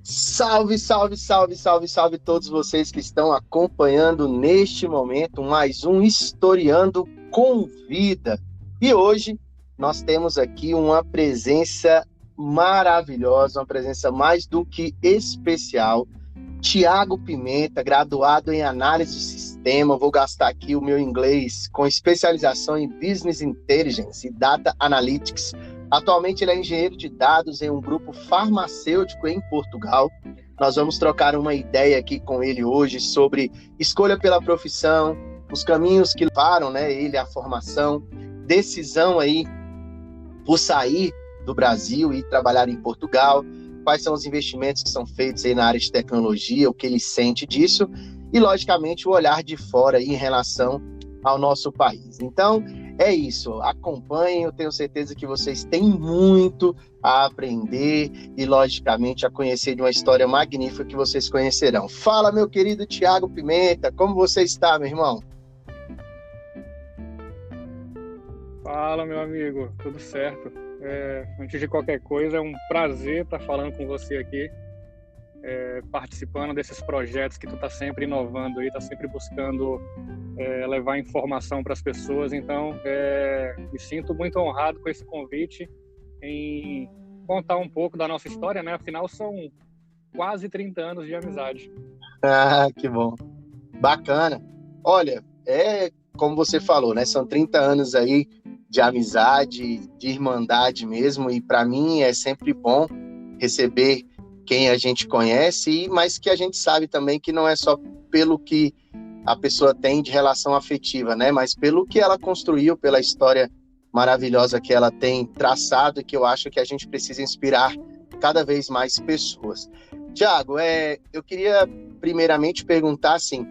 Salve, salve, salve, salve, salve todos vocês que estão acompanhando neste momento mais um Historiando com Vida. E hoje nós temos aqui uma presença maravilhosa, uma presença mais do que especial. Tiago Pimenta, graduado em análise de sistema. Vou gastar aqui o meu inglês com especialização em Business Intelligence e Data Analytics. Atualmente ele é engenheiro de dados em um grupo farmacêutico em Portugal. Nós vamos trocar uma ideia aqui com ele hoje sobre escolha pela profissão, os caminhos que levaram, ele à formação, decisão aí por sair do Brasil e trabalhar em Portugal, quais são os investimentos que são feitos aí na área de tecnologia, o que ele sente disso e, logicamente, o olhar de fora aí em relação ao nosso país. Então, é isso, acompanhem, eu tenho certeza que vocês têm muito a aprender e, logicamente, a conhecer de uma história magnífica que vocês conhecerão. Fala, meu querido Tiago Pimenta, como você está, meu irmão? Fala, meu amigo, tudo certo? Antes de qualquer coisa, é um prazer estar falando com você aqui, participando desses projetos que tu está sempre inovando aí, está sempre buscando levar informação para as pessoas. Então, me sinto muito honrado com esse convite em contar um pouco da nossa história, né? Afinal, são quase 30 anos de amizade. Ah, que bom. Bacana. Olha, como você falou, né? São 30 anos aí de amizade, de irmandade mesmo, e para mim é sempre bom receber quem a gente conhece, mas que a gente sabe também que não é só pelo que a pessoa tem de relação afetiva, né? Mas pelo que ela construiu, pela história maravilhosa que ela tem traçado e que eu acho que a gente precisa inspirar cada vez mais pessoas. Tiago, eu queria primeiramente perguntar assim,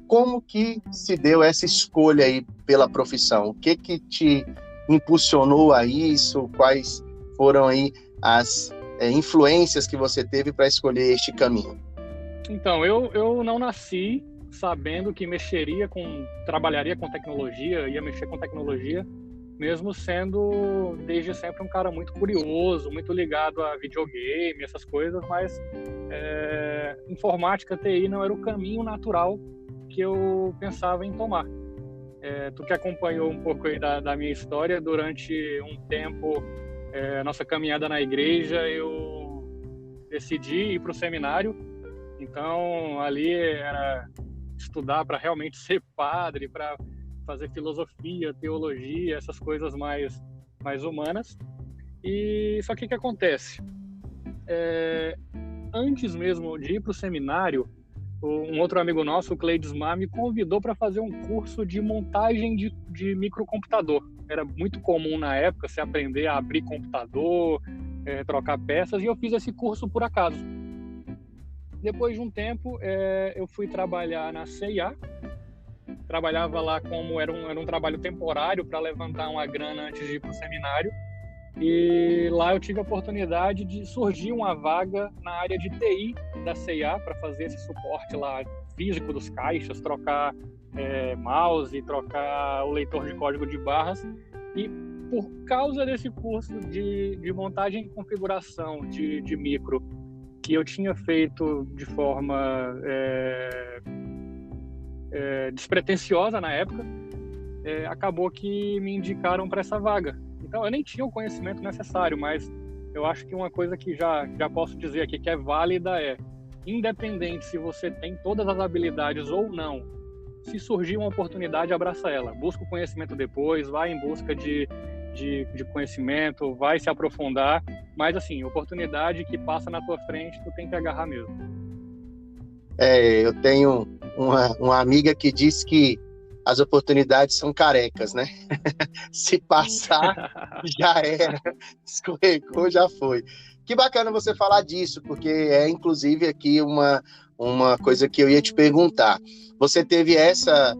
como que se deu essa escolha aí pela profissão? O que te impulsionou a isso? Quais foram aí as influências que você teve para escolher este caminho? Então, eu não nasci sabendo que trabalharia com tecnologia, ia mexer com tecnologia, mesmo sendo desde sempre um cara muito curioso, muito ligado a videogame, essas coisas, mas informática, TI não era o caminho natural que eu pensava em tomar. Tu que acompanhou um pouco aí da minha história, durante um tempo, nossa caminhada na igreja, eu decidi ir para o seminário. Então, ali era estudar para realmente ser padre, para fazer filosofia, teologia, essas coisas mais humanas. E só que o que acontece? Antes mesmo de ir para o seminário, um outro amigo nosso, o Cleides Mar, me convidou para fazer um curso de montagem de microcomputador. Era muito comum na época você aprender a abrir computador, trocar peças, e eu fiz esse curso por acaso. Depois de um tempo, eu fui trabalhar na CIA. Trabalhava lá como era um trabalho temporário para levantar uma grana antes de ir para o seminário. E lá eu tive a oportunidade de surgir uma vaga na área de TI da CIA para fazer esse suporte lá físico dos caixas, trocar mouse, trocar o leitor de código de barras. E por causa desse curso de montagem e configuração de micro que eu tinha feito de forma despretensiosa na época, acabou que me indicaram para essa vaga. Então, eu nem tinha o conhecimento necessário, mas eu acho que uma coisa que já posso dizer aqui que é válida independente se você tem todas as habilidades ou não, se surgir uma oportunidade, abraça ela. Busca o conhecimento depois, vai em busca de conhecimento, vai se aprofundar, mas assim, oportunidade que passa na tua frente, tu tem que agarrar mesmo. Eu tenho uma amiga que diz que as oportunidades são carecas, né? Se passar, já era. Escorregou, já foi. Que bacana você falar disso, porque inclusive aqui uma coisa que eu ia te perguntar. Você teve essa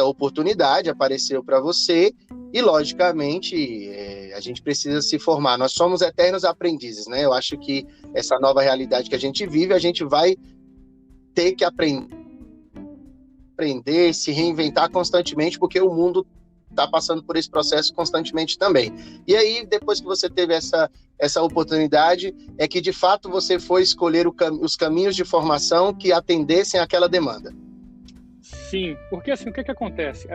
oportunidade, apareceu para você, e logicamente a gente precisa se formar. Nós somos eternos aprendizes, né? Eu acho que essa nova realidade que a gente vive, a gente vai ter que aprender, se reinventar constantemente, porque o mundo está passando por esse processo constantemente também. E aí, depois que você teve essa oportunidade, é que de fato você foi escolher os caminhos de formação que atendessem àquela demanda. Sim, porque assim, o que acontece?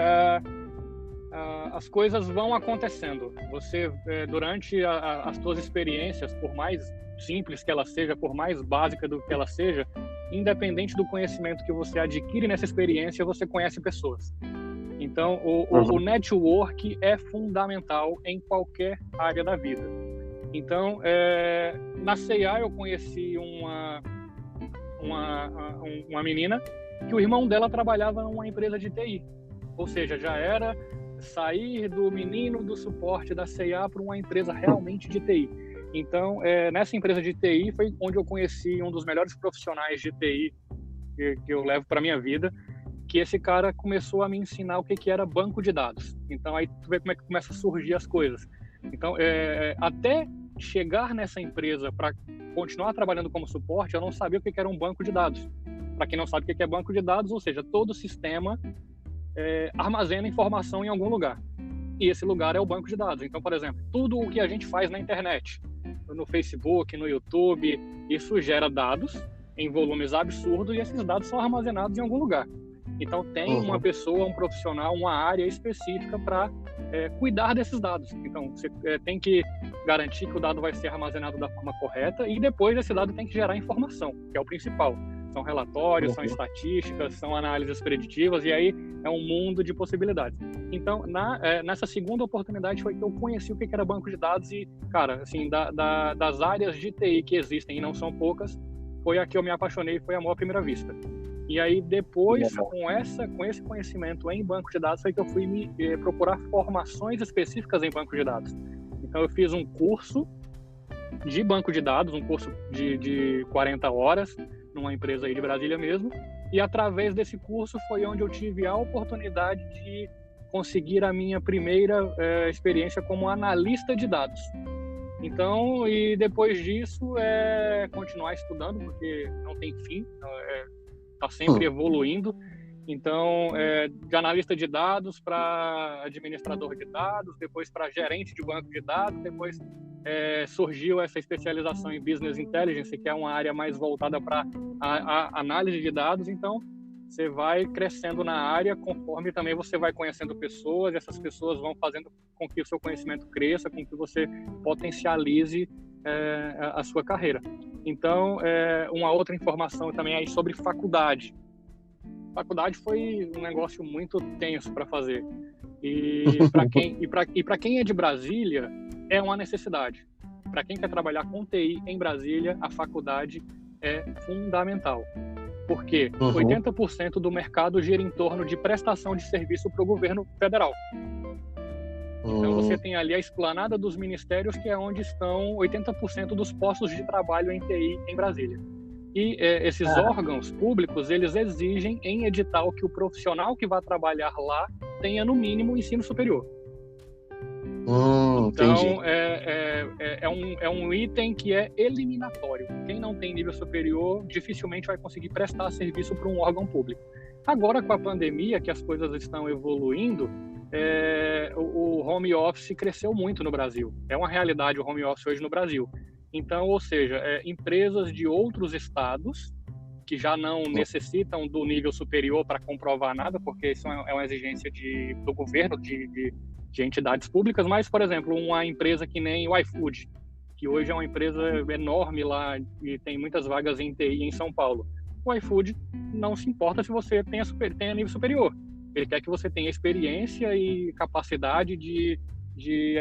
As coisas vão acontecendo. Você, durante as suas experiências, por mais simples que ela seja, por mais básica do que ela seja, independente do conhecimento que você adquire nessa experiência, você conhece pessoas. Então, o network é fundamental em qualquer área da vida. Então, na C&A eu conheci uma menina que o irmão dela trabalhava numa empresa de TI. Ou seja, já era sair do menino do suporte da C&A para uma empresa realmente de TI. Então, nessa empresa de TI foi onde eu conheci um dos melhores profissionais de TI que eu levo para minha vida, que esse cara começou a me ensinar o que era banco de dados. Então, aí tu vê como é que começa a surgir as coisas. Então, até chegar nessa empresa para continuar trabalhando como suporte, eu não sabia o que era um banco de dados. Para quem não sabe o que é banco de dados, ou seja, todo sistema armazena informação em algum lugar. E esse lugar é o banco de dados. Então, por exemplo, tudo o que a gente faz na internet, no Facebook, no YouTube, isso gera dados em volumes absurdos e esses dados são armazenados em algum lugar. Então, tem uma pessoa, um profissional, uma área específica para cuidar desses dados. Então, você tem que garantir que o dado vai ser armazenado da forma correta e depois esse dado tem que gerar informação, que é o principal. São relatórios, são estatísticas, são análises preditivas, e aí é um mundo de possibilidades. Então, nessa segunda oportunidade foi que eu conheci o que era banco de dados e, cara, assim, das áreas de TI que existem, e não são poucas, foi a que eu me apaixonei, foi amor à primeira vista. E aí, depois, com esse conhecimento em banco de dados, foi que eu fui procurar formações específicas em banco de dados. Então, eu fiz um curso de banco de dados, um curso de 40 horas, numa empresa aí de Brasília mesmo, e através desse curso foi onde eu tive a oportunidade de conseguir a minha primeira experiência como analista de dados. Então, e depois disso, continuar estudando, porque não tem fim, está sempre evoluindo. Então, de analista de dados para administrador de dados, depois para gerente de banco de dados, depois surgiu essa especialização em Business Intelligence, que é uma área mais voltada para a análise de dados. Então, você vai crescendo na área conforme também você vai conhecendo pessoas, e essas pessoas vão fazendo com que o seu conhecimento cresça, com que você potencialize a sua carreira. Então, uma outra informação também aí sobre faculdade. Faculdade foi um negócio muito tenso para fazer. E para quem é de Brasília, é uma necessidade. Para quem quer trabalhar com TI em Brasília, a faculdade é fundamental. Porque 80% do mercado gira em torno de prestação de serviço para o governo federal. Então, você tem ali a esplanada dos ministérios, que é onde estão 80% dos postos de trabalho em TI em Brasília. E esses órgãos públicos, eles exigem em edital que o profissional que vai trabalhar lá tenha, no mínimo, ensino superior. Então, é um item que é eliminatório. Quem não tem nível superior dificilmente vai conseguir prestar serviço para um órgão público. Agora, com a pandemia, que as coisas estão evoluindo, o home office cresceu muito no Brasil. É uma realidade o home office hoje no Brasil. Então, ou seja, empresas de outros estados que já não necessitam do nível superior para comprovar nada, porque isso é uma exigência do governo, de entidades públicas, mas, por exemplo, uma empresa que nem o iFood, que hoje é uma empresa enorme lá e tem muitas vagas em TI em São Paulo. O iFood não se importa se você tenha nível superior. Ele quer que você tenha experiência e capacidade de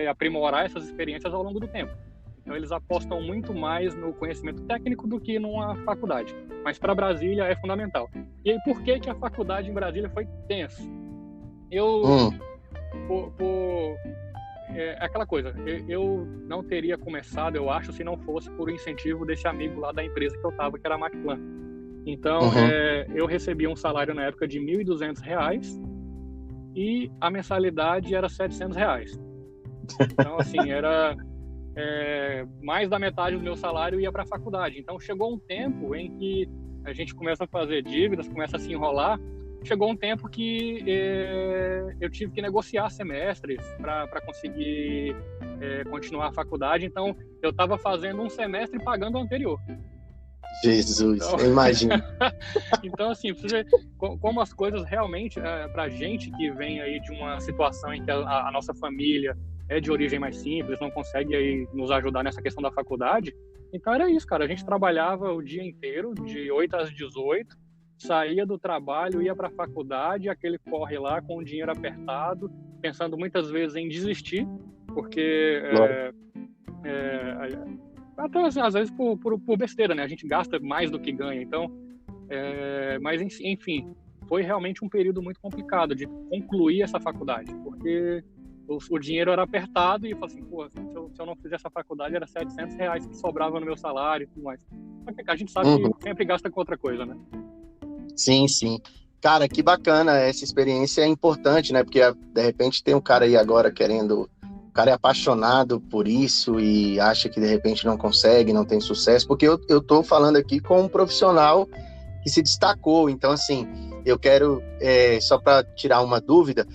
aprimorar essas experiências ao longo do tempo. Então, eles apostam muito mais no conhecimento técnico do que numa faculdade. Mas para Brasília é fundamental. E aí, por que a faculdade em Brasília foi tenso? Aquela coisa, eu não teria começado, eu acho, se não fosse por incentivo desse amigo lá da empresa que eu estava, que era a Macplan. Então, eu recebia um salário na época de R$ 1.200 e a mensalidade era R$ 700. Então, assim, era mais da metade do meu salário ia para a faculdade. Então, chegou um tempo em que a gente começa a fazer dívidas, começa a se enrolar, chegou um tempo que eu tive que negociar semestres para conseguir continuar a faculdade. Então, eu estava fazendo um semestre pagando o anterior. Jesus, Então, eu imagino. então assim, pra você ver como as coisas realmente, pra gente que vem aí de uma situação em que a nossa família é de origem mais simples, não consegue aí nos ajudar nessa questão da faculdade. Então era isso, cara. A gente trabalhava o dia inteiro, de 8 às 18, saía do trabalho, ia para a faculdade, aquele corre lá com o dinheiro apertado, pensando muitas vezes em desistir, porque até às vezes por besteira, né? A gente gasta mais do que ganha. Então, mas enfim, foi realmente um período muito complicado de concluir essa faculdade, porque o dinheiro era apertado e eu falei assim, pô, se eu não fizesse essa faculdade era R$700 que sobrava no meu salário e tudo mais. A gente sabe que sempre gasta com outra coisa, né? Sim, sim. Cara, que bacana, essa experiência é importante, né? Porque de repente tem um cara aí agora querendo, o cara é apaixonado por isso e acha que de repente não consegue, não tem sucesso, porque eu tô falando aqui com um profissional que se destacou, então assim, eu quero, só para tirar uma dúvida,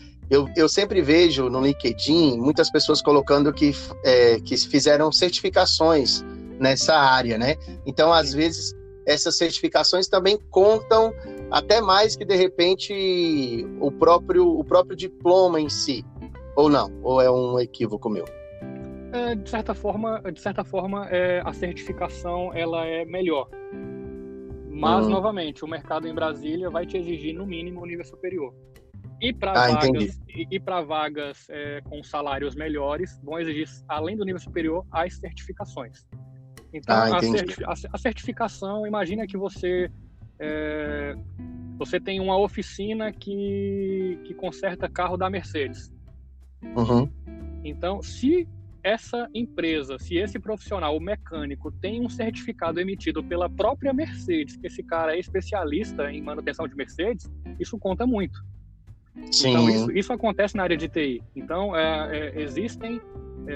eu sempre vejo no LinkedIn muitas pessoas colocando que fizeram certificações nessa área, né? Então, às vezes, essas certificações também contam até mais que, de repente, o próprio diploma em si, ou não? Ou é um equívoco meu? De certa forma, a certificação ela é melhor. Mas, novamente, o mercado em Brasília vai te exigir, no mínimo, um nível superior. E para vagas com salários melhores, vão exigir, além do nível superior, as certificações. Então, a certificação, imagina que você tem uma oficina que conserta carro da Mercedes. Então, se essa empresa, se esse profissional, o mecânico, tem um certificado emitido pela própria Mercedes, que esse cara é especialista em manutenção de Mercedes, isso conta muito. Sim. Então, isso acontece na área de TI. Então, existem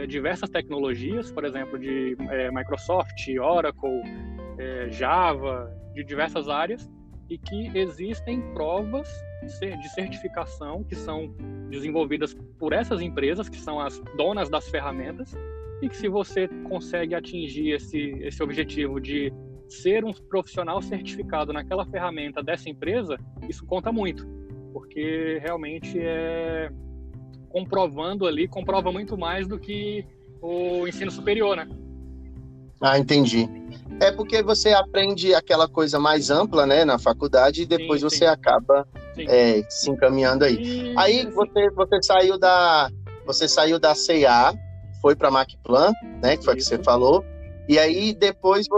diversas tecnologias, por exemplo, de Microsoft, Oracle, Java, de diversas áreas, e que existem provas de certificação que são desenvolvidas por essas empresas, que são as donas das ferramentas, e que se você consegue atingir esse objetivo de ser um profissional certificado naquela ferramenta dessa empresa, isso conta muito, porque realmente comprova muito mais do que o ensino superior, né? Ah, entendi. É porque você aprende aquela coisa mais ampla, né, na faculdade, e depois você acaba se encaminhando aí. Aí você saiu da C&A, foi para a Macplan, né, que foi o que você falou, e aí depois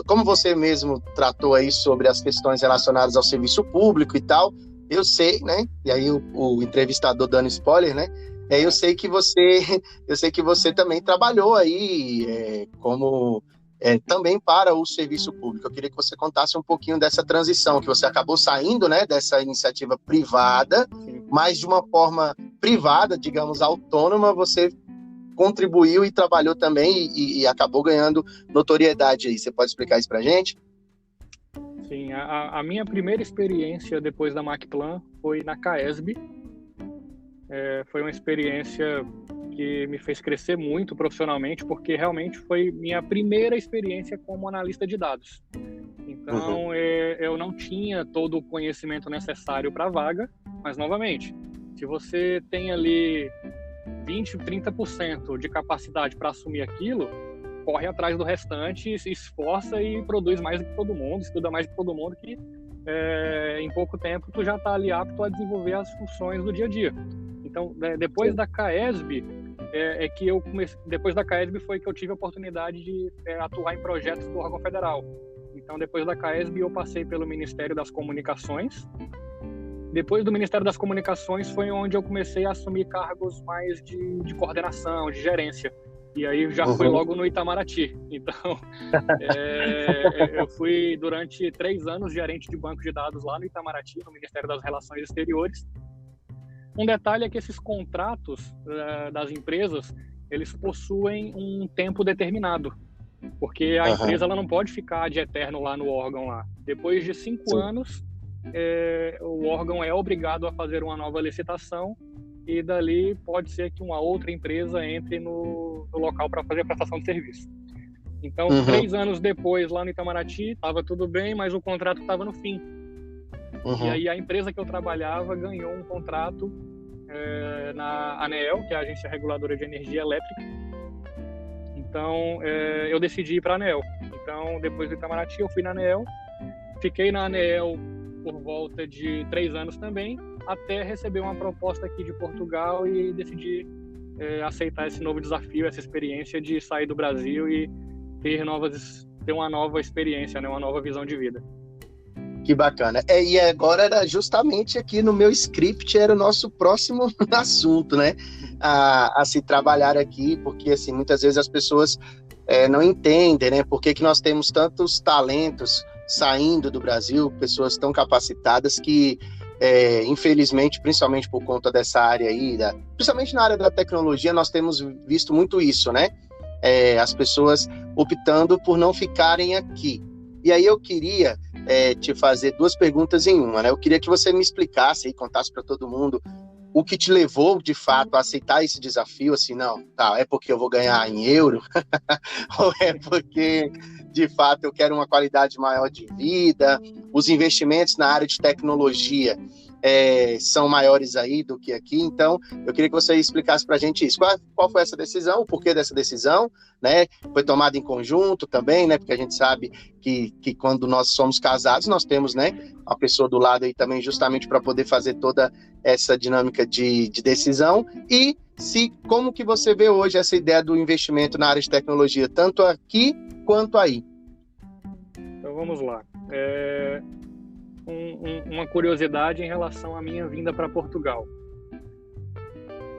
como você mesmo tratou aí sobre as questões relacionadas ao serviço público e tal, eu sei, né, e aí o entrevistador dando spoiler, né, eu sei que você também trabalhou aí como também para o serviço público. Eu queria que você contasse um pouquinho dessa transição, que você acabou saindo, né, dessa iniciativa privada, mas de uma forma privada, digamos, autônoma, você contribuiu e trabalhou também e acabou ganhando notoriedade aí. Você pode explicar isso para a gente? Sim, a minha primeira experiência depois da Macplan foi na CAESB. Foi uma experiência que me fez crescer muito profissionalmente, porque realmente foi minha primeira experiência como analista de dados. Então, eu não tinha todo o conhecimento necessário para a vaga, mas, novamente, se você tem ali 20%, 30% de capacidade para assumir aquilo, corre atrás do restante, se esforça e produz mais do que todo mundo, estuda mais do que todo mundo, que em pouco tempo tu já está ali apto a desenvolver as funções do dia a dia. Então, depois da CAESB, depois da CAESB foi que eu tive a oportunidade de atuar em projetos do órgão federal. Então, depois da CAESB, eu passei pelo Ministério das Comunicações. Depois do Ministério das Comunicações foi onde eu comecei a assumir cargos mais de coordenação, de gerência. E aí já foi logo no Itamaraty. Então, eu fui durante 3 anos gerente de banco de dados lá no Itamaraty, no Ministério das Relações Exteriores. Um detalhe é que esses contratos das empresas, eles possuem um tempo determinado, porque a empresa ela não pode ficar de eterno lá no órgão lá. Depois de 5 anos, o órgão é obrigado a fazer uma nova licitação e dali pode ser que uma outra empresa entre no local para fazer a prestação de serviço. Então, 3 anos depois, lá no Itamaraty, estava tudo bem, mas o contrato estava no fim. E aí a empresa que eu trabalhava ganhou um contrato na ANEEL, que é a Agência Reguladora de Energia Elétrica. Então, eu decidi ir para a ANEEL. Então, depois do Itamaraty, eu fui na ANEEL. Fiquei na ANEEL por volta de 3 anos também, até receber uma proposta aqui de Portugal e decidi aceitar esse novo desafio, essa experiência de sair do Brasil e ter uma nova experiência, né? Uma nova visão de vida. Que bacana. E agora era justamente aqui no meu script, era o nosso próximo assunto, né? A se trabalhar aqui, porque assim, muitas vezes as pessoas não entendem, né? Por que nós temos tantos talentos saindo do Brasil, pessoas tão capacitadas que, infelizmente, principalmente por conta dessa área aí, principalmente na área da tecnologia, nós temos visto muito isso, né? As pessoas optando por não ficarem aqui. E aí eu queria te fazer 2 perguntas em uma, né? Eu queria que você me explicasse e contasse para todo mundo o que te levou, de fato, a aceitar esse desafio, assim, não, tá, é porque eu vou ganhar em euro, ou é porque, de fato, eu quero uma qualidade maior de vida, os investimentos na área de tecnologia são maiores aí do que aqui, então eu queria que você explicasse para a gente isso. Qual foi essa decisão, o porquê dessa decisão, né? Foi tomada em conjunto também, né? Porque a gente sabe que quando nós somos casados, nós temos, né, a pessoa do lado aí também justamente para poder fazer toda essa dinâmica de decisão. E como que você vê hoje essa ideia do investimento na área de tecnologia, tanto aqui quanto aí? Então vamos lá. Uma curiosidade em relação à minha vinda para Portugal.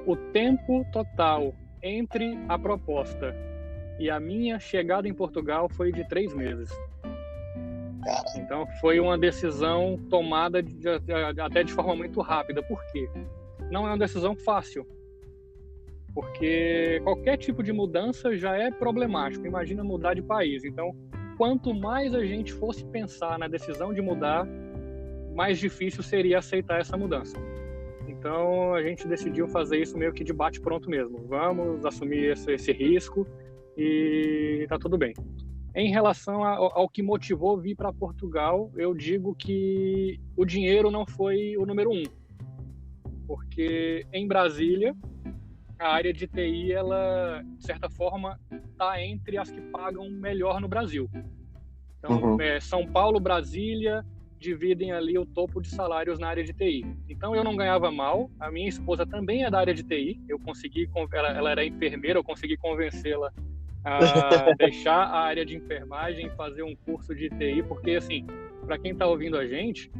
O tempo total entre a proposta e a minha chegada em Portugal foi de 3 meses. Então foi uma decisão tomada até de forma muito rápida. Por quê? Não é uma decisão fácil, porque qualquer tipo de mudança já é problemático. Imagina mudar de país. Então, quanto mais a gente fosse pensar na decisão de mudar, mais difícil seria aceitar essa mudança. Então, a gente decidiu fazer isso meio que de bate-pronto mesmo. Vamos assumir esse risco e tá tudo bem. Em relação ao que motivou vir para Portugal, eu digo que o dinheiro não foi o número 1. Porque em Brasília, a área de TI, ela, de certa forma, está entre as que pagam melhor no Brasil. Então, São Paulo, Brasília dividem ali o topo de salários na área de TI. Então, eu não ganhava mal. A minha esposa também é da área de TI. Ela era enfermeira, eu consegui convencê-la a deixar a área de enfermagem e fazer um curso de TI, porque, assim, para quem está ouvindo a gente,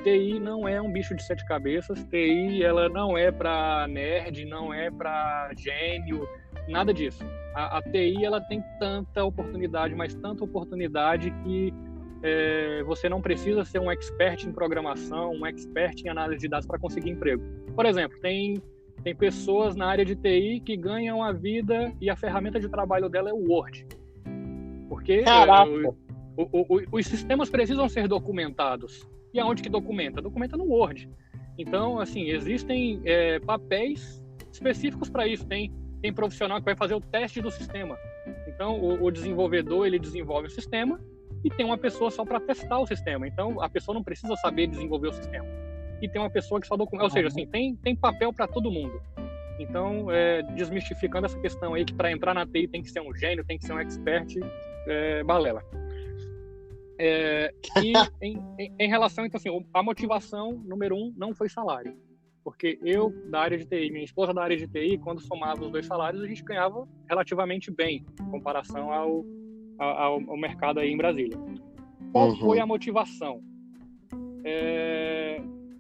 TI não é um bicho de 7 cabeças. TI, ela não é para nerd, não é para gênio, nada disso. A TI, ela tem tanta oportunidade, mas tanta oportunidade que você não precisa ser um expert em programação, um expert em análise de dados para conseguir emprego. Por exemplo, tem pessoas na área de TI que ganham a vida e a ferramenta de trabalho dela é o Word. Porque os sistemas precisam ser documentados. E aonde que documenta? Documenta no Word. Então, assim, existem papéis específicos para isso. Tem profissional que vai fazer o teste do sistema. Então, o desenvolvedor, ele desenvolve o sistema e tem uma pessoa só para testar o sistema. Então, a pessoa não precisa saber desenvolver o sistema. E tem uma pessoa que só documenta. Ou seja, assim, tem papel para todo mundo. Então, desmistificando essa questão aí que para entrar na TI tem que ser um gênio, tem que ser um expert, balela. E em relação, então, assim, a motivação número 1 não foi salário. Porque eu, da área de TI, minha esposa da área de TI, quando somava os 2 salários, a gente ganhava relativamente bem em comparação ao mercado aí em Brasília. Qual foi a motivação?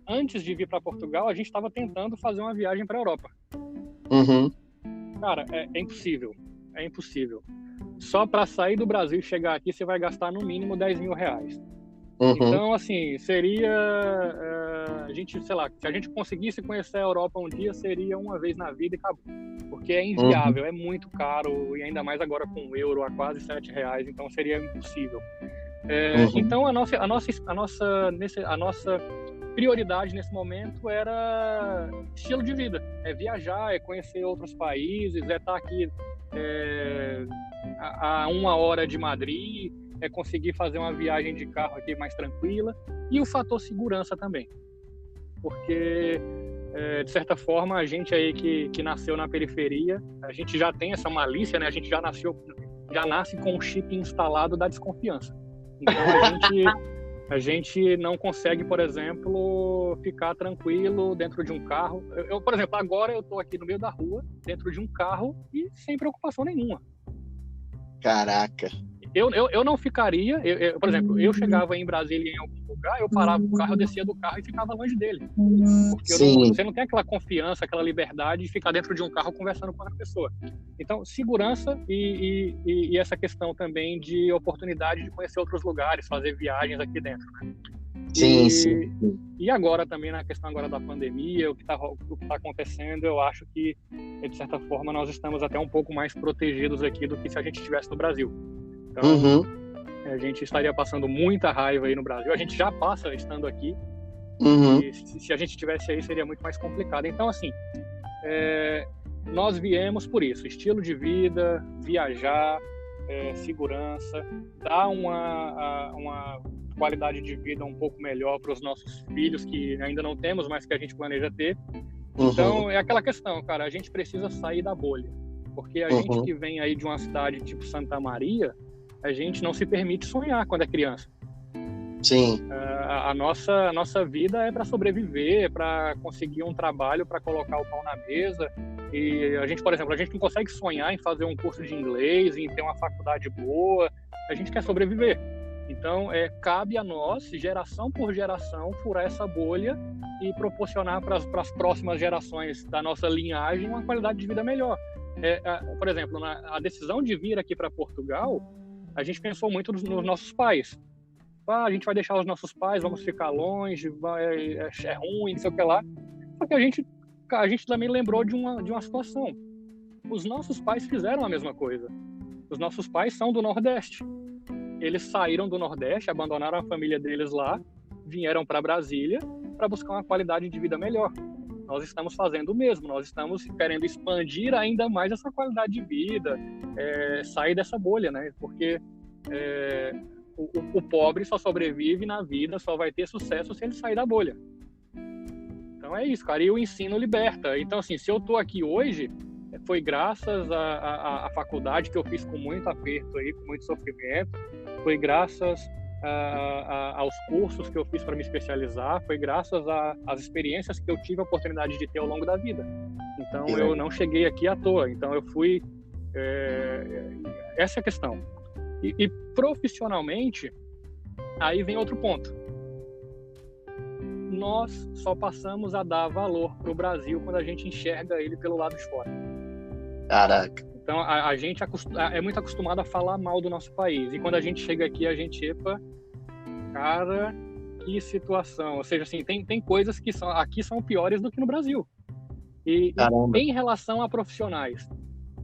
Antes de vir para Portugal, a gente estava tentando fazer uma viagem para a Europa. Cara, é impossível. É impossível. Só para sair do Brasil e chegar aqui, você vai gastar no mínimo R$10.000. Então, assim, seria... a gente, sei lá, se a gente conseguisse conhecer a Europa um dia, seria uma vez na vida e acabou. Porque é inviável, é muito caro, e ainda mais agora com o euro a quase R$7, então seria impossível. Então, a nossa prioridade nesse momento era estilo de vida, é viajar, é conhecer outros países, é estar aqui a 1 hora de Madrid, é conseguir fazer uma viagem de carro aqui mais tranquila, e o fator segurança também, porque de certa forma a gente aí que nasceu na periferia, a gente já tem essa malícia, né? A gente já nasce com o chip instalado da desconfiança, então a gente não consegue, por exemplo, ficar tranquilo dentro de um carro. Por exemplo, agora eu estou aqui no meio da rua, dentro de um carro e sem preocupação nenhuma. Caraca. Eu não ficaria... por exemplo, eu chegava em Brasília em algum lugar, eu parava o carro, eu descia do carro e ficava longe dele. Porque você não tem aquela confiança, aquela liberdade de ficar dentro de um carro conversando com outra pessoa. Então, segurança e essa questão também de oportunidade de conhecer outros lugares, fazer viagens aqui dentro, né? Sim. E agora também, na questão agora da pandemia, o que tá acontecendo, eu acho que, de certa forma, nós estamos até um pouco mais protegidos aqui do que se a gente estivesse no Brasil. Então, a gente estaria passando muita raiva aí no Brasil. A gente já passa estando aqui. E se a gente estivesse aí, seria muito mais complicado. Então, assim, nós viemos por isso. Estilo de vida, viajar, segurança, dar uma qualidade de vida um pouco melhor para os nossos filhos, que ainda não temos, mas que a gente planeja ter. Então, é aquela questão, cara, a gente precisa sair da bolha. Porque a gente que vem aí de uma cidade tipo Santa Maria, a gente não se permite sonhar quando é criança. Sim. A nossa vida é para sobreviver, é para conseguir um trabalho, para colocar o pão na mesa. E a gente, por exemplo, a gente não consegue sonhar em fazer um curso de inglês, em ter uma faculdade boa. A gente quer sobreviver. Então, cabe a nós, geração por geração, furar essa bolha e proporcionar para as próximas gerações da nossa linhagem uma qualidade de vida melhor. Por exemplo, a decisão de vir aqui para Portugal, a gente pensou muito nos nossos pais. A gente vai deixar os nossos pais, vamos ficar longe, é ruim, não sei o que lá. Só que a gente também lembrou de uma situação. Os nossos pais fizeram a mesma coisa. Os nossos pais são do Nordeste. Eles saíram do Nordeste, abandonaram a família deles lá, vieram para Brasília para buscar uma qualidade de vida melhor. Nós estamos fazendo o mesmo, nós estamos querendo expandir ainda mais essa qualidade de vida, sair dessa bolha, né? Porque o pobre só sobrevive na vida, só vai ter sucesso se ele sair da bolha. Então é isso, cara, e o ensino liberta. Então, assim, se eu tô aqui hoje, foi graças à faculdade que eu fiz com muito aperto aí, com muito sofrimento, foi graças aos cursos que eu fiz para me especializar, foi graças às experiências que eu tive a oportunidade de ter ao longo da vida. Então, eu não cheguei aqui à toa. Então, eu fui... essa é a questão. E profissionalmente, aí vem outro ponto. Nós só passamos a dar valor para o Brasil quando a gente enxerga ele pelo lado de fora. Caraca. Então, a gente é muito acostumado a falar mal do nosso país. E quando a gente chega aqui, a gente, cara, que situação. Ou seja, assim, tem coisas que aqui são piores do que no Brasil. E em relação a profissionais,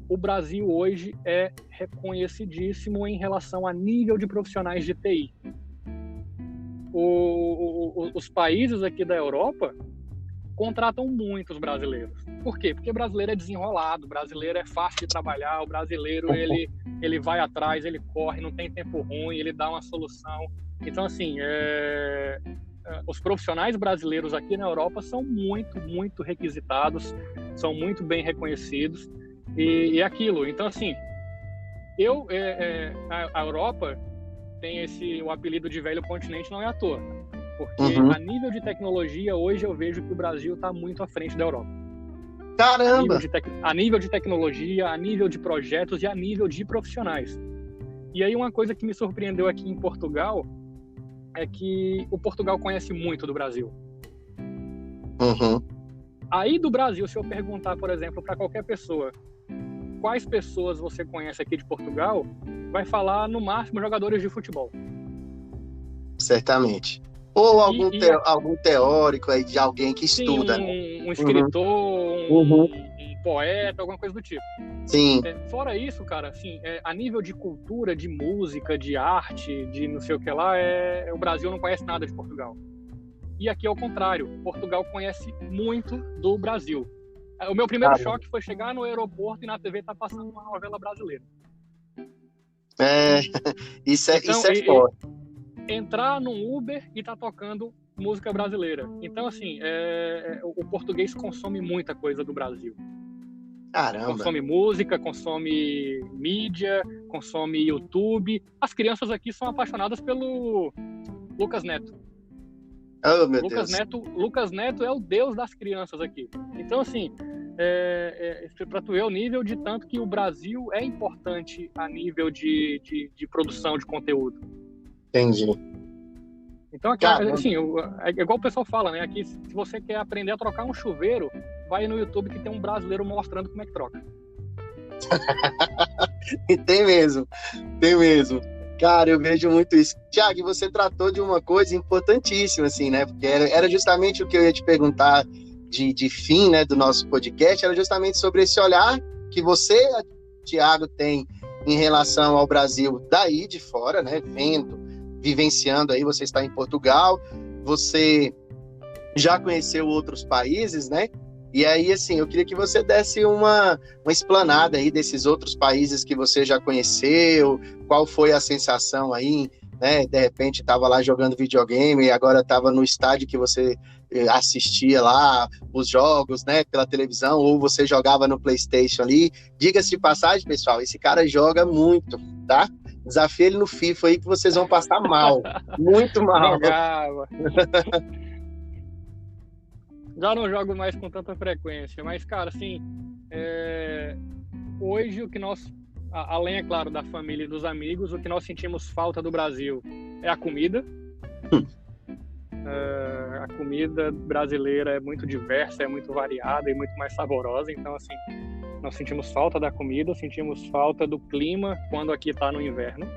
o Brasil hoje é reconhecidíssimo em relação a nível de profissionais de TI. Os países aqui da Europa contratam muitos brasileiros. Por quê? Porque o brasileiro é desenrolado, o brasileiro é fácil de trabalhar, o brasileiro ele vai atrás, ele corre, não tem tempo ruim, ele dá uma solução. Então, assim, os profissionais brasileiros aqui na Europa são muito, muito requisitados, são muito bem reconhecidos, e aquilo. Então, assim, a Europa tem o apelido de velho continente, não é à toa. Porque a nível de tecnologia, hoje eu vejo que o Brasil está muito à frente da Europa. Caramba! A nível de tecnologia, a nível de projetos e a nível de profissionais. E aí uma coisa que me surpreendeu aqui em Portugal é que o Portugal conhece muito do Brasil. Aí do Brasil, se eu perguntar, por exemplo, para qualquer pessoa, quais pessoas você conhece aqui de Portugal, vai falar no máximo jogadores de futebol. Certamente. Ou algum teórico aí de alguém que estuda, um escritor, um poeta, alguma coisa do tipo. Sim. Fora isso, cara, assim, a nível de cultura, de música, de arte, de não sei o que lá, o Brasil não conhece nada de Portugal. E aqui é o contrário, Portugal conhece muito do Brasil. O meu primeiro choque foi chegar no aeroporto e na TV tá passando uma novela brasileira. Isso é forte. Entrar num Uber e tá tocando música brasileira. Então, assim, o português consome muita coisa do Brasil. Caramba. Consome música, consome mídia, consome YouTube. As crianças aqui são apaixonadas pelo Lucas Neto. Oh, meu Deus. Lucas Neto é o deus das crianças aqui. Então, assim, para tu ver o nível de tanto que o Brasil é importante a nível de produção de conteúdo. Entendi. Então, aqui, assim, é igual o pessoal fala, né? Aqui, se você quer aprender a trocar um chuveiro, vai no YouTube que tem um brasileiro mostrando como é que troca. Tem mesmo. Cara, eu vejo muito isso. Thiago, você tratou de uma coisa importantíssima, assim, né? Porque era justamente o que eu ia te perguntar de fim, né, do nosso podcast, era justamente sobre esse olhar que você, Thiago, tem em relação ao Brasil daí de fora, né? Vivenciando aí, você está em Portugal, você já conheceu outros países, né? E aí, assim, eu queria que você desse uma explanada aí desses outros países que você já conheceu, qual foi a sensação aí, né? De repente estava lá jogando videogame e agora estava no estádio que você assistia lá os jogos, né? Pela televisão, ou você jogava no PlayStation ali. Diga-se de passagem, pessoal, esse cara joga muito, tá? Desafio ele no FIFA aí que vocês vão passar mal, muito mal. Jogava. Já não jogo mais com tanta frequência, mas, cara, assim, hoje o que nós, além, é claro, da família e dos amigos, o que nós sentimos falta do Brasil é a comida. A comida brasileira é muito diversa, é muito variada e muito mais saborosa, então, assim, nós sentimos falta da comida, sentimos falta do clima quando aqui tá no inverno.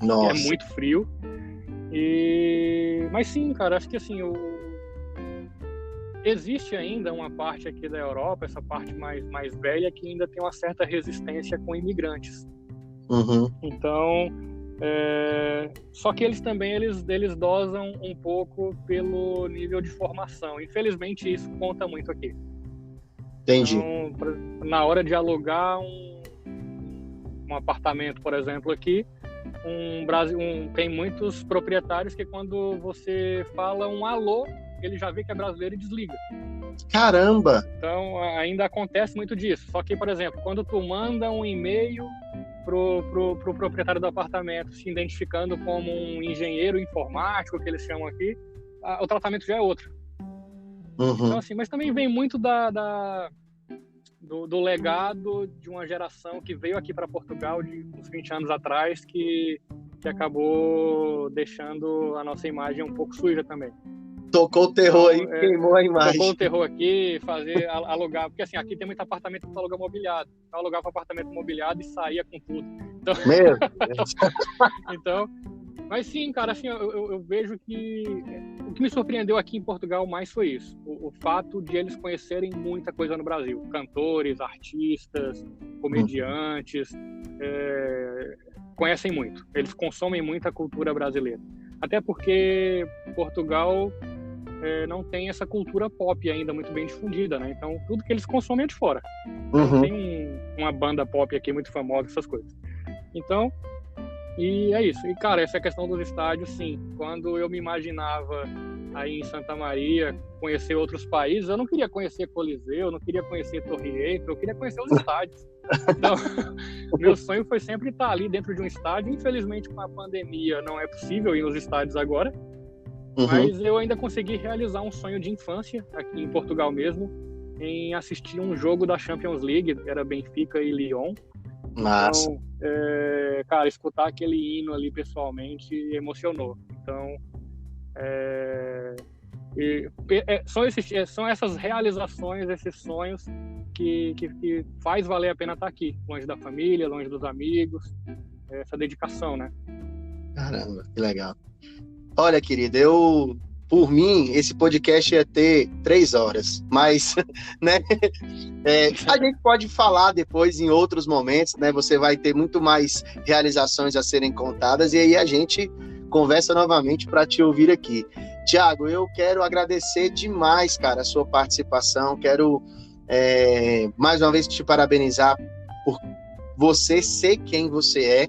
Nossa. É muito frio. Mas sim, cara, acho que assim, existe ainda uma parte aqui da Europa, essa parte mais velha, que ainda tem uma certa resistência com imigrantes. Uhum. Então, só que eles também eles dosam um pouco pelo nível de formação. Infelizmente, isso conta muito aqui. Entendi. Então, na hora de alugar um apartamento, por exemplo, aqui, tem muitos proprietários que quando você fala um alô, ele já vê que é brasileiro e desliga. Caramba! Então, ainda acontece muito disso. Só que, por exemplo, quando tu manda um e-mail pro proprietário do apartamento se identificando como um engenheiro informático, que eles chamam aqui, o tratamento já é outro. Uhum. Então, assim, mas também vem muito do legado de uma geração que veio aqui para Portugal de uns 20 anos atrás, que acabou deixando a nossa imagem um pouco suja também. Tocou o terror aí, queimou a imagem. Tocou o terror aqui, alugar, porque assim, aqui tem muito apartamento que aluga mobiliado. Eu alugava apartamento mobiliado e saía com tudo. Então, mesmo? Então, mas sim, cara, assim, eu vejo que o que me surpreendeu aqui em Portugal mais foi isso. O fato de eles conhecerem muita coisa no Brasil. Cantores, artistas, comediantes, conhecem muito. Eles consomem muita cultura brasileira. Até porque Portugal não tem essa cultura pop ainda muito bem difundida, né? Então, tudo que eles consomem é de fora. Não tem uma banda pop aqui muito famosa, essas coisas. Então, e é isso. E, cara, essa questão dos estádios, sim. Quando eu me imaginava aí em Santa Maria, conhecer outros países, eu não queria conhecer Coliseu, eu não queria conhecer Torre Eiffel, eu queria conhecer os estádios. Então, meu sonho foi sempre estar ali dentro de um estádio. Infelizmente, com a pandemia, não é possível ir nos estádios agora. Mas eu ainda consegui realizar um sonho de infância, aqui em Portugal mesmo, em assistir um jogo da Champions League, era Benfica e Lyon. Massa. Então, cara, escutar aquele hino ali pessoalmente emocionou. Então, são essas realizações, esses sonhos que faz valer a pena estar aqui, longe da família, longe dos amigos, essa dedicação, né? Caramba, que legal. Olha, querida, eu por mim, esse podcast ia ter 3 horas, mas, né, a gente pode falar depois em outros momentos, né, você vai ter muito mais realizações a serem contadas, e aí a gente conversa novamente para te ouvir aqui. Thiago, eu quero agradecer demais, cara, a sua participação, quero mais uma vez te parabenizar por você ser quem você é,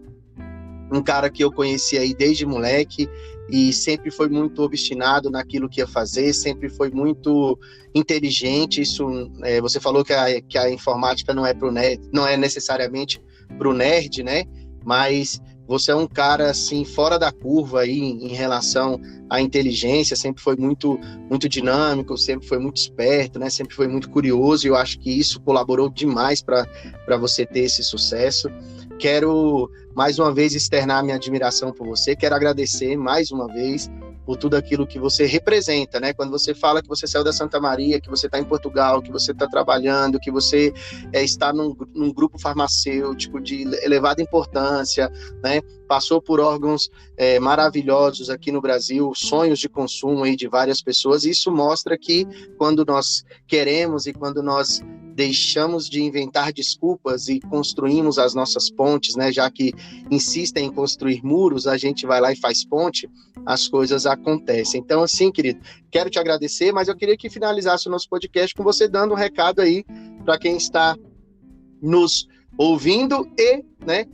um cara que eu conheci aí desde moleque, e sempre foi muito obstinado naquilo que ia fazer, sempre foi muito inteligente. Isso, você falou que a informática não é pro nerd, não é necessariamente para o nerd, né? Mas você é um cara assim fora da curva aí em relação à inteligência, sempre foi muito muito dinâmico, sempre foi muito esperto, né? Sempre foi muito curioso, e eu acho que isso colaborou demais para você ter esse sucesso. Quero mais uma vez externar minha admiração por você, quero agradecer mais uma vez por tudo aquilo que você representa, né? Quando você fala que você saiu da Santa Maria, que você está em Portugal, que você está trabalhando, que você está num grupo farmacêutico de elevada importância, né? Passou por órgãos maravilhosos aqui no Brasil, sonhos de consumo aí de várias pessoas, e isso mostra que quando nós queremos e quando nós deixamos de inventar desculpas e construímos as nossas pontes, né? Já que insistem em construir muros, a gente vai lá e faz ponte, as coisas acontecem. Então, assim, querido, quero te agradecer, mas eu queria que finalizasse o nosso podcast com você dando um recado aí para quem está nos ouvindo e, né,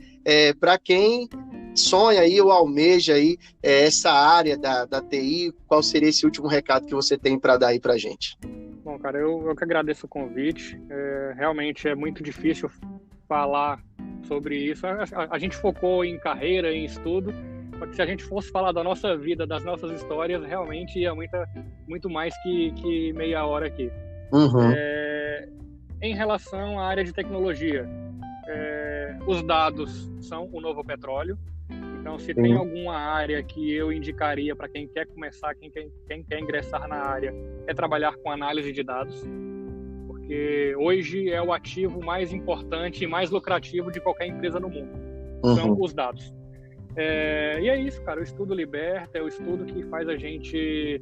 para quem sonha aí ou almeja aí essa área da TI, qual seria esse último recado que você tem para dar aí para a gente? Bom, cara, eu que agradeço o convite. Realmente é muito difícil falar sobre isso. A gente focou em carreira, em estudo, porque se a gente fosse falar da nossa vida, das nossas histórias, realmente ia muito mais que meia hora aqui. Uhum. Em relação à área de tecnologia, os dados são o novo petróleo. Então, se tem alguma área que eu indicaria para quem quer começar, quem quer ingressar na área, é trabalhar com análise de dados, porque hoje é o ativo mais importante e mais lucrativo de qualquer empresa no mundo. São os dados. E é isso, cara. O estudo liberta, é o estudo que faz a gente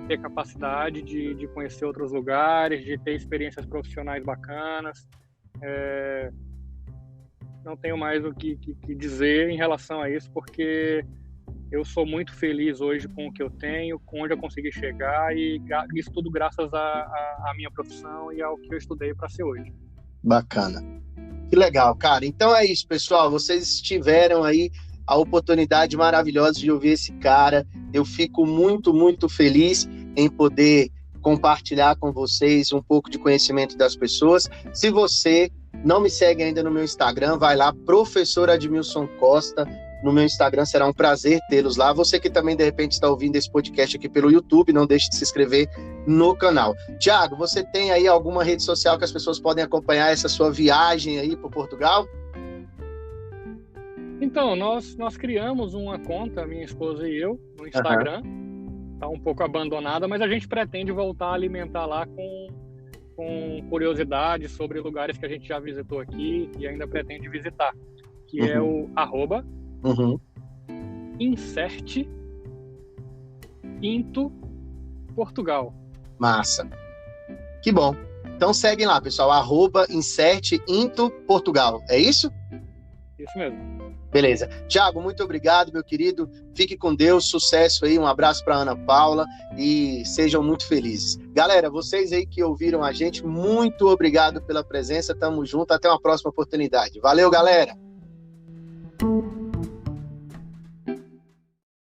ter capacidade de conhecer outros lugares, de ter experiências profissionais bacanas. Não tenho mais o que dizer em relação a isso, porque eu sou muito feliz hoje com o que eu tenho, com onde eu consegui chegar, e isso tudo graças à minha profissão e ao que eu estudei para ser hoje. Bacana. Que legal, cara. Então é isso, pessoal. Vocês tiveram aí a oportunidade maravilhosa de ouvir esse cara. Eu fico muito, muito feliz em poder compartilhar com vocês um pouco de conhecimento das pessoas. Se você não me segue ainda no meu Instagram, vai lá, Professor Admilson Costa, no meu Instagram, será um prazer tê-los lá. Você que também, de repente, está ouvindo esse podcast aqui pelo YouTube, não deixe de se inscrever no canal. Thiago, você tem aí alguma rede social que as pessoas podem acompanhar essa sua viagem aí para Portugal? Então, nós criamos uma conta, minha esposa e eu, no Instagram. Está um pouco abandonada, mas a gente pretende voltar a alimentar lá com curiosidades sobre lugares que a gente já visitou aqui e ainda pretende visitar, que é o @insert_into_Portugal. Massa. Que bom. Então seguem lá, pessoal, @insert_into_Portugal. É isso? Isso mesmo. Beleza. Thiago, muito obrigado, meu querido. Fique com Deus, sucesso aí, um abraço para Ana Paula e sejam muito felizes. Galera, vocês aí que ouviram a gente, muito obrigado pela presença, tamo junto, até uma próxima oportunidade. Valeu, galera!